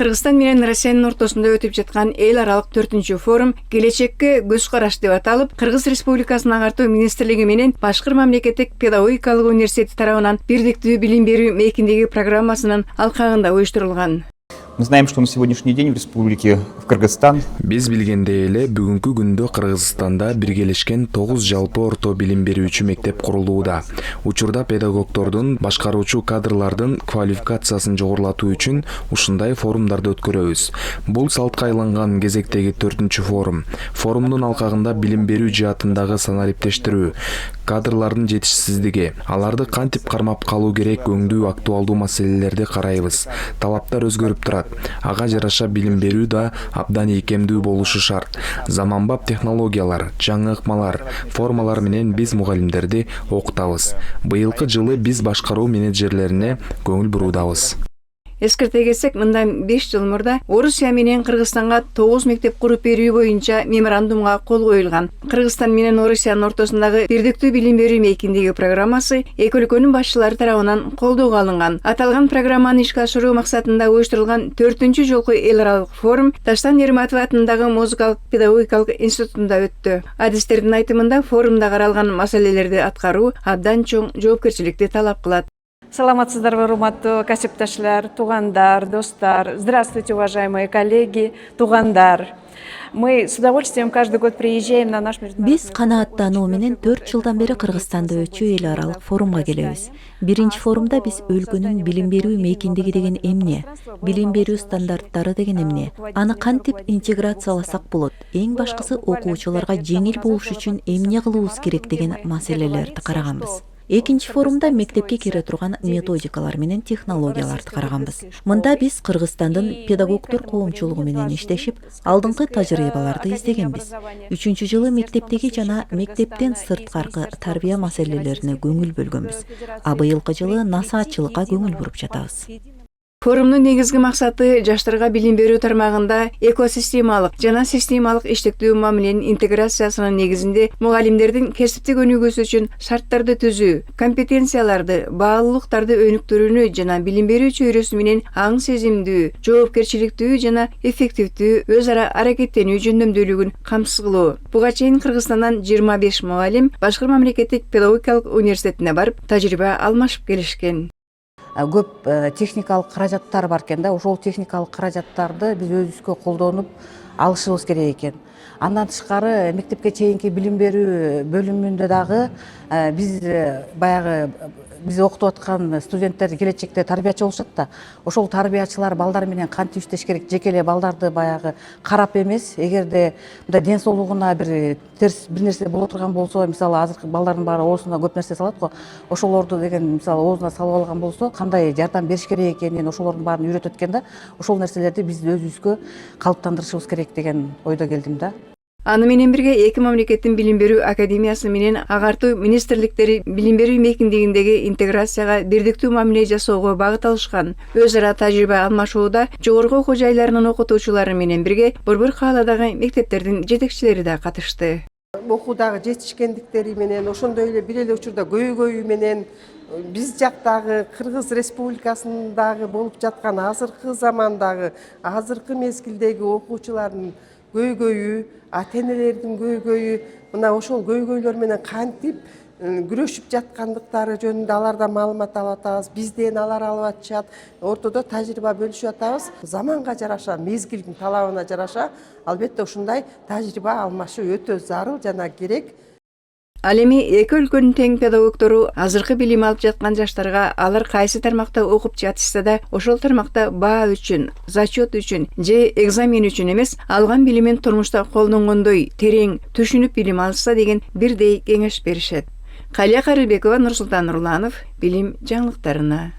Кыргызстан менен Россиянын ортосунда өтүп жаткан эл аралык 4-чү форум келечекке көз караш деп аталып, Кыргыз Республикасынын агартуу министрлиги менен Башкыр мамлекеттик педагогикалык университети тарабынан бирдиктүү билим берүү мейкиндеги программасынын алкагында уюштурулган. Мы знаем, что на сегодняшний день в республике Кыргызстан Биз билгендей эле бүгүнкү күндө Кыргызстанда биргелешкен 9 жалпы орто билим берүүчү мектеп курулууда. Учурда педагогдордун, башкаруучу кадрлардын квалификациясын жогорулатуу үчүн ушундай форумдарды өткөрөбүз. Бул салтка айланган кезектеги 4-чү форум. Форумдун алкагында билим берүү жаатындагы санариптештирүү, кадрлардын жетишсиздиги, аларды кантип кармап калуу керек өңдүү актуалдуу маселелерди карайбыз. Талаптар өзгөрүп турат. Ага жараша билим берүү да абдан ийкемдүү болушу шарт. Заманбап технологиялар, жаңы ыкмалар, формалар менен биз мугалимдерди окутабыз. Быйылкы жылы биз башкаруу менеджерлерине көңүл буруудабыз. Эскерте кетсек, мындан 5 жыл мурда Орусия менен Кыргызстанга 9 мектеп куруп берүү боюнча меморандумга кол коюлган. Кыргызстан менен Орусиянын ортосундагы бирдиктүү билим берүү мейкиндеги программасы эки өлкөнүн башчылары тарабынан колдоого алынган. Аталган программаны ишке ашыруу максатында уюштурулган 4-чү жолку эл аралык форум Таштан Нерматов атындагы музыкалык педагогикалык институтунда өттү. Адистердин айтымында форумда каралган маселелерди аткаруу абдан чоң жоопкерчиликти талап кылат. Саламатсыздарбы, урматтуу касипташлар, туугандар, достар. Здравствуйте, уважаемые коллеги, туугандар. Мы с удовольствием каждый год приезжаем на наш международный... Биз канааттануу менен 4 жылдан бери Кыргызстанда өтчү эл аралык форумга келебиз. Биринчи форумда биз өлкөнүн билим берүү мейкиндеги деген эмне, билим берүү стандарттары деген эмне, аны кантип интеграцияласак болот, эң башкысы окуучуларга жеңил болуш үчүн эмне кылуубуз керек деген маселелерди караганбыз. Экинчи форумда мектепке кире турган методикалар менен технологияларды караганбыз. Мында биз Кыргызстандын педагогдор коомчулугу менен иштешип, алдыңкы тажрыйбаларды издегенбиз. 3-чү жылы мектептеги жана мектептен сырткаркы тарбия маселелерине көңүл бөлгөнбүз. А быйылкы жылы насаатчылыкка көңүл буруп жатабыз. Форумдун негизги максаты жаштарга билим берүү тармагында экосистемалык жана системалык иштектүү мамиленин интеграциясынын негизинде мугалимдердин кесиптик өнүгүүсү үчүн шарттарды түзүү, компетенцияларды, баалуулуктарды өнүктүрүүнү жана билим берүү чөйрөсү менен аң сезимдүү, жоопкерчиликтүү жана эффективдүү өз ара аракеттенүү жөндөмдүүлүгүн камсыз кылуу. Буга чейин Кыргызстандан 25 мугалим Башкыр мамлекеттик педагогикалык университетине барып тажрыйба алмашып келишкен. Көп техникалык каражаттар бар экен да, ошол техникалык каражаттарды биз өзүбүзгө колдонуп алышыбыз керек экен. Андан тышкары мектепке чейинки билим берүү бөлүмүндө дагы биз окутуп аткан студенттер келечекте тарбиячы болушат да. Ошол тарбиячылар балдар менен кантип иштеш керек, жеке эле балдарды баягы карап эмес, эгерде мындай ден соолугуна бир терс бир нерсе боло турган болсо, мисалы азыркы балдардын баары оозуна көп нерсе салат го. Ошолорду деген мисалы оозуна салып алган болсо, кандай жардам бериш керек экенин ошолордун баарын үйрөтөт экен да. Ошол нерселерди биз өзүбүзгө калыптандырышыбыз керек деген ойдо келдим да. Аны менен бирге эки мамлекеттин билим берүү академиясы менен агартуу министрликтери билим берүү мейкиндегиндеги интеграцияга бирдиктүү мамиле жасоого багыт алышкан. Өз ара тажрыйба алмашууда жогорку окуу жайларынын окутуучулары менен бирге борбор кааладагы мектептердин жетекчилери да катышты. Окуудагы жетишкендиктери менен ошондой эле бир эле учурда көйгөйү менен биз жактагы Кыргыз Республикасындагы болуп жаткан азыркы замандагы, азыркы мезгилдеги окуучулардын көйгөйү, ата-энелердин көйгөйү, мына ошол көйгөйлөр менен кантип күрөшүп жаткандыктары жөнүндө алардан маалымат алып атабыз. Бизден алар алып атышат, ортодо тажрыйба бөлүшүп атабыз. Заманга жараша, мезгилдин талабына жараша, албетте ушундай тажрыйба алмашуу өтө зарыл жана керек. Ал эми эки өлкөнүн тең педагогдору азыркы билим алып жаткан жаштарга алар кайсы тармакта окуп жатышса да ошол тармакта баа үчүн, зачет үчүн же экзамен үчүн эмес, алган билимин турмушта колдонгондой терең түшүнүп билим алышса деген бирдей кеңеш беришет. Калия Карыбекова, Нурсултан Нурланов, билим жаңылыктарына.